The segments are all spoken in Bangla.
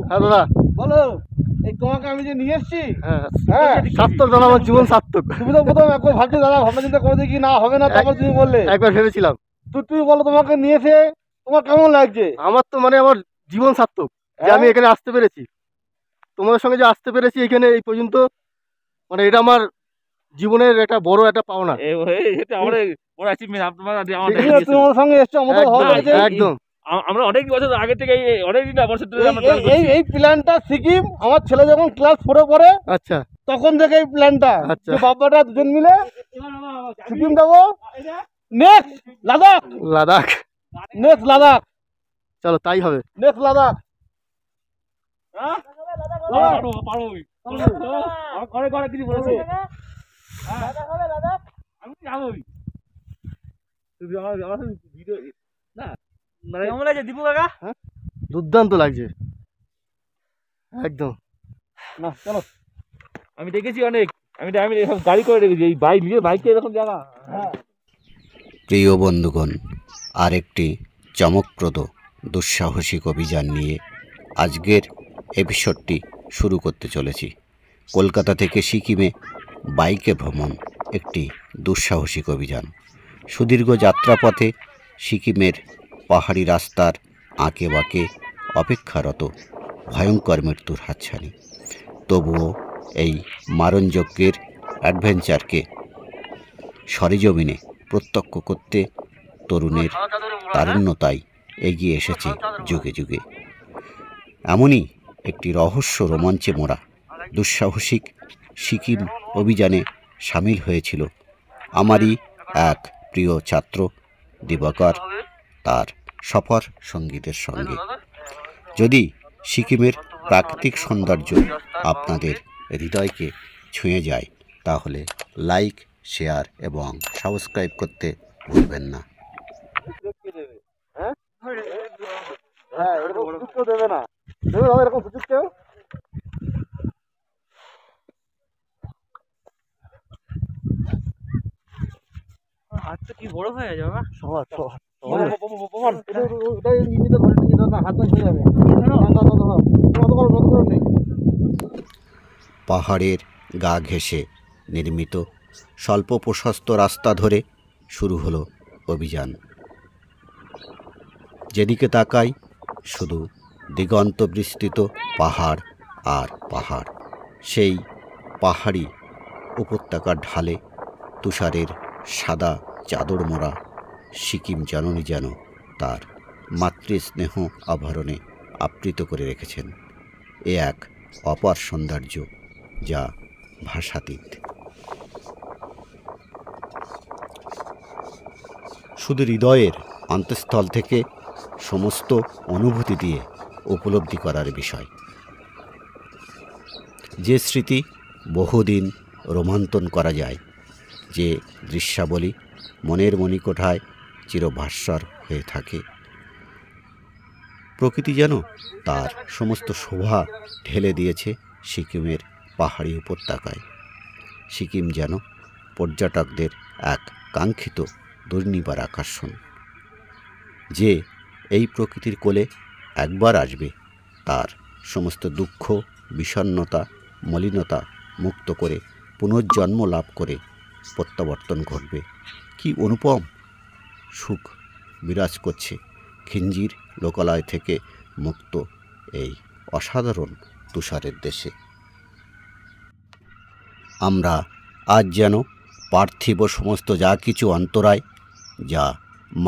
হ্যাঁ দাদা বলো। এই তোমাকে আমি যে নিয়ে এসেছি, হ্যাঁ হ্যাঁ সার্থক দাদা, আমার জীবন সার্থক। তুমি তো প্রথম একবার ভাবছো দাদা, ভাবনা চিন্তা করে দেখি না হবে না, তারপর তুমি বললে। একবার ভেবেছিলাম। তুমি বলো তোমাকে নিয়ে এসে তোমার কেমন লাগছে? আমার তো মানে আমার জীবন সার্থক যে আমি এখানে আসতে পেরেছি, তোমাদের সঙ্গে যে আসতে পেরেছি এখানে এই পর্যন্ত, মানে এটা আমার জীবনের একটা বড় একটা পাওনা। এটা আমার বড় অ্যাচিভমেন্ট। আপনারা তুমি আমার সঙ্গে এসছো, আমাদের ভালো একদম লেগেছে। একদম। আমরা অনেক বছর আগে থেকে অনেকদিন না বছর ধরে আমরা এই এই এই প্ল্যানটা সিকিম আমার ছেলে যখন ক্লাস 4 এ পড়ে আচ্ছা তখন থেকে এই প্ল্যানটা, আচ্ছা। যে বাবাটা দুজন মিলে সিকিম যাবো, নেক্সট লাদাখ, লাদাখ। নেক্সট লাদাখ, চলো তাই হবে। নেক্সট লাদাখ। ঘরে ঘরে কিছু বলেছে আমি যাবোই। তুমি আমার ভিডিও না মানে কেমন লাগছে দীপু কাকা? দুর্দান্ত লাগছে একদম। না চলো, আমি দেখেছি অনেক, আমি এরকম গাড়ি করে রেখেছি এই বাইক, নিজের বাইকে এরকম জায়গা। প্রিয় বন্ধুগণ, আরেকটি চমকপ্রদ দুঃসাহসিক অভিযান নিয়ে আজকের এপিসোডটি শুরু করতে চলেছি। কলকাতা থেকে সিকিমে বাইকে ভ্রমণ একটি দুঃসাহসিক অভিযান। সুদীর্ঘ যাত্রাপথে সিকিমের পাহাড়ি রাস্তার আঁকে বাঁকে অপেক্ষারত ভয়ঙ্কর মৃত্যুর হাতছানি। তবুও এই মারণযজ্ঞের অ্যাডভেঞ্চারকে সরেজমিনে প্রত্যক্ষ করতে তরুণের তারুণ্যতায় এগিয়ে এসেছে যুগে যুগে। এমনই একটি রহস্য রোমাঞ্চে মোড়া দুঃসাহসিক সিকিম অভিযানে সামিল হয়েছিল আমারই এক প্রিয় ছাত্র দিবাকর তার সফর সঙ্গীদের সঙ্গে। যদি সিকিমের প্রাকৃতিক সৌন্দর্য আপনাদের হৃদয়কে ছুঁয়ে যায় তাহলে লাইক, শেয়ার এবং সাবস্ক্রাইব করতে ভুলবেন না। হ্যাঁ এরকম সুযোগ কেউ দেবে না, দেবে দাদা এরকম সুযোগ কেউ? হাতটা কি বড় হয়ে যাবে বাবা। সবার পাহাড়ের গা ঘেঁষে নির্মিত স্বল্প প্রশস্ত রাস্তা ধরে শুরু হলো অভিযান। যেদিকে তাকাই শুধু দিগন্ত বিস্তৃত পাহাড় আর পাহাড়। সেই পাহাড়ি উপত্যকার ঢালে তুষারের সাদা চাদর মোড়া সিকিম জননী যেন তার মাতৃস্নেহ আভরণে আবৃত করে রেখেছেন। এ এক অপার সৌন্দর্য যা ভাষাতীত। শুধু হৃদয়ের অন্তঃস্থল থেকে সমস্ত অনুভূতি দিয়ে উপলব্ধি করার বিষয়। যে স্মৃতি বহুদিন রোমান্তন করা যায়, যে দৃশ্যাবলী মনের মণিকোঠায় চিরভাস্বর হয়ে থাকে। প্রকৃতি যেন তার সমস্ত শোভা ঢেলে দিয়েছে সিকিমের পাহাড়ি উপত্যকায়। সিকিম যেন পর্যটকদের এক কাঙ্ক্ষিত দুর্নিবার আকর্ষণ। যে এই প্রকৃতির কোলে একবার আসবে তার সমস্ত দুঃখ, বিষণ্ণতা, মলিনতা মুক্ত করে পুনর্জন্ম লাভ করে প্রত্যাবর্তন ঘটবে। কি অনুপম সুখ বিরাজ করছে খিঞ্জির লোকালয় থেকে মুক্ত এই অসাধারণ তুষারের দেশে। আমরা আজ যেন পার্থিব সমস্ত যা কিছু অন্তরায়, যা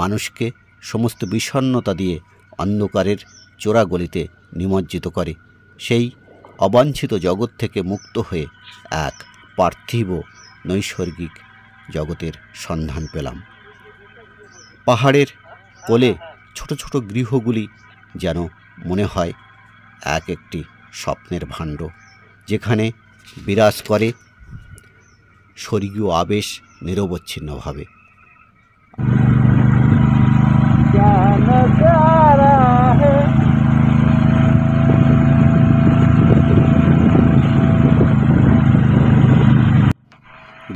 মানুষকে সমস্ত বিষণ্ণতা দিয়ে অন্ধকারের চোরাগলিতে নিমজ্জিত করে, সেই অবাঞ্ছিত জগৎ থেকে মুক্ত হয়ে এক পার্থিব নৈসর্গিক জগতের সন্ধান পেলাম। পাহাড়ের কোলে ছোট ছোট গৃহগুলি যেন মনে হয় এক একটি স্বপ্নের ভাণ্ড, যেখানে বিরাজ করে স্বর্গীয় আবেশ নিরবচ্ছিন্নভাবে।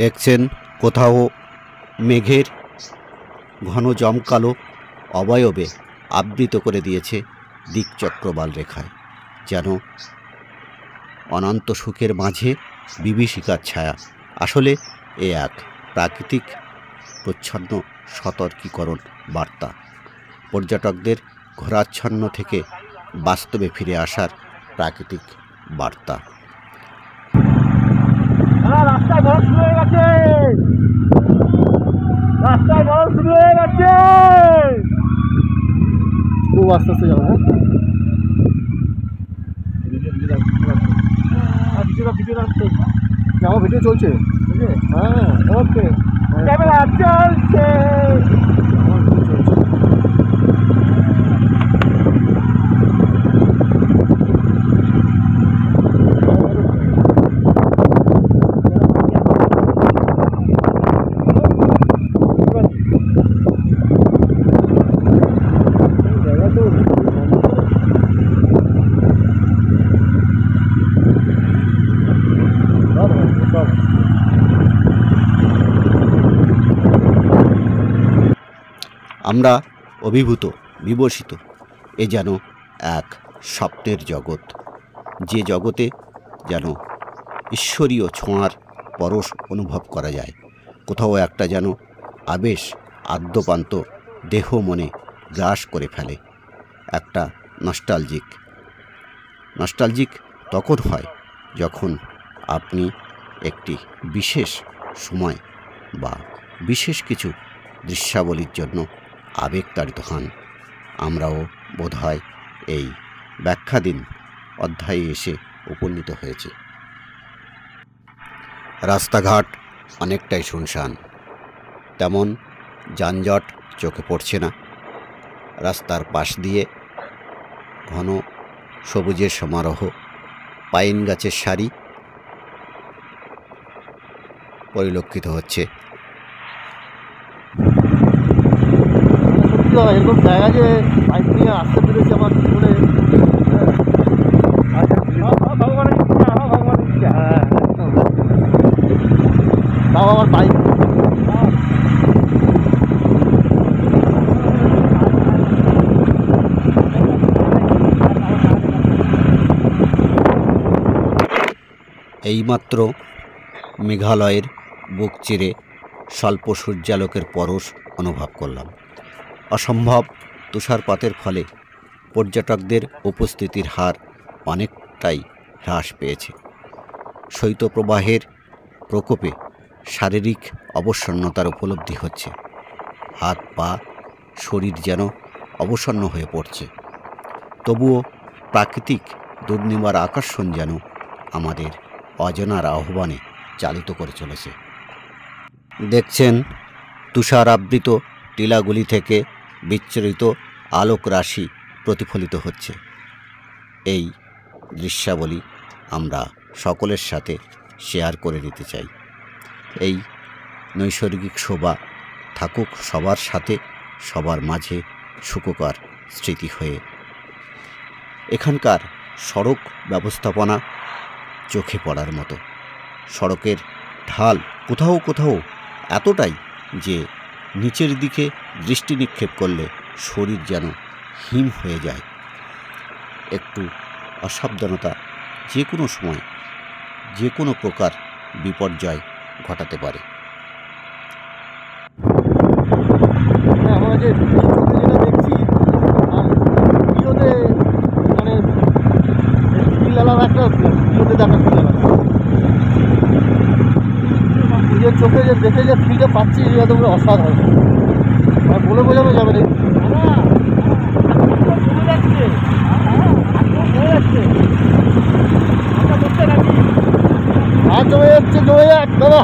দেখছেন কোথাও মেঘের ঘন জমকালো অবয়বে আবৃত করে দিয়েছে দিকচক্রবাল রেখায়, যেন অনন্ত সুখের মাঝে বিভীষিকার ছায়া। আসলে এ এক প্রাকৃতিক প্রচ্ছন্ন সতর্কীকরণ বার্তা, পর্যটকদের ঘোরাচ্ছন্ন থেকে বাস্তবে ফিরে আসার প্রাকৃতিক বার্তা। রাস্তায় বড় শুরু হয়ে গেছে, রাস্তায় বড় শুরু হয়ে গেছে। খুব আস্তে আস্তে যাবো। হ্যাঁ, আমার ভিডিও চলছে। হ্যাঁ, ওকে, ক্যামেরা চলছে। আমরা অভিভূত, বিবর্ষিত। এ যেন এক স্বপ্নের জগৎ, যে জগতে যেন ঈশ্বরীয় ছোঁয়ার পরশ অনুভব করা যায়। কোথাও একটা যেন আবেশ আদ্যপান্ত দেহ মনে গ্রাস করে ফেলে। একটা নস্টালজিক তখন হয় যখন আপনি একটি বিশেষ সময় বা বিশেষ কিছু দৃশ্যাবলীর জন্য আবেগতাড়িত হন। আমরাও বোধহয় এই ব্যাখ্যাধীন অধ্যায়ে এসে উপনীত হয়েছি। রাস্তাঘাট অনেকটাই শুনশান, তেমন যানজট চোখে পড়ছে না। রাস্তার পাশ দিয়ে ঘন সবুজের সমারোহ, পাইন গাছের সারি পরিলক্ষিত হচ্ছে। এরকম জায়গা যে বাইক নিয়ে আসতে পেরেছি আমার জীবনে, ভগবানের ইচ্ছা, ভগবানের ইচ্ছা। হ্যাঁ, তাও আমার বাইক। এইমাত্র মেঘালয়ের বুক চিরে স্বল্প সূর্যালোকের পরশ অনুভব করলাম। অসম্ভব তুষারপাতের ফলে পর্যটকদের উপস্থিতির হার অনেকটাই হ্রাস পেয়েছে। শৈত্যপ্রবাহের প্রকোপে শারীরিক অবসন্নতার উপলব্ধি হচ্ছে। হাত পা শরীর যেন অবসন্ন হয়ে পড়ছে। তবুও প্রাকৃতিক দুর্নিবার আকর্ষণ যেন আমাদের অজানার আহ্বানে চালিত করে চলেছে। দেখছেন তুষার আবৃত টিলাগুলি থেকে বিচ্ছুরিত আলোক রাশি প্রতিফলিত হচ্ছে। এই দৃশ্যাবলী আমরা সকলের সাথে শেয়ার করে নিতে চাই। এই নৈসর্গিক শোভা থাকুক সবার সাথে, সবার মাঝে সুখকর স্মৃতি হয়ে। এখানকার সড়ক ব্যবস্থাপনা চোখে পড়ার মতো। সড়কের ঢাল কোথাও কোথাও এতটাই যে নিচের দিকে দৃষ্টি নিক্ষেপ করলে শরীর যেন হিম হয়ে যায়। একটু অসাবধানতা যে কোনো সময় যে কোনো প্রকার বিপর্যয় ঘটাতে পারে। আমরা যে চোখে যেটা দেখছি আর ভিডিওতে, মানে ফিল আলাদা, একটা ভিডিওতে দেখা ফিল আলাদা। নিজের চোখে যে দেখে যে ফিলটা পাচ্ছি এটা পুরো অসাধারণ, আর বলে বোঝানো যাবে না। আর জমে যাচ্ছে, জমে যাক দাদা।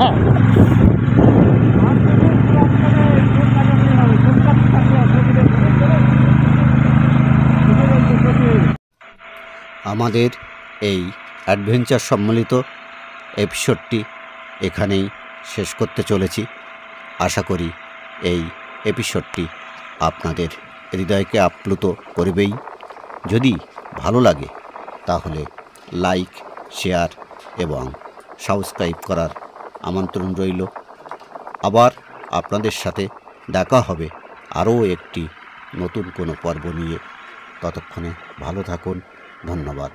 আমাদের এই অ্যাডভেঞ্চার সম্মিলিত এপিসোডটি এখানেই শেষ করতে চলেছি। আশা করি এই এপিসোডটি আপনাদের হৃদয়কে আপ্লুত করবেই। যদি ভালো লাগে তাহলে লাইক, শেয়ার এবং সাবস্ক্রাইব করার আমন্ত্রণ রইল। আবার আপনাদের সাথে দেখা হবে আরও একটি নতুন কোনো পর্ব নিয়ে। ততক্ষণে ভালো থাকুন। ধন্যবাদ।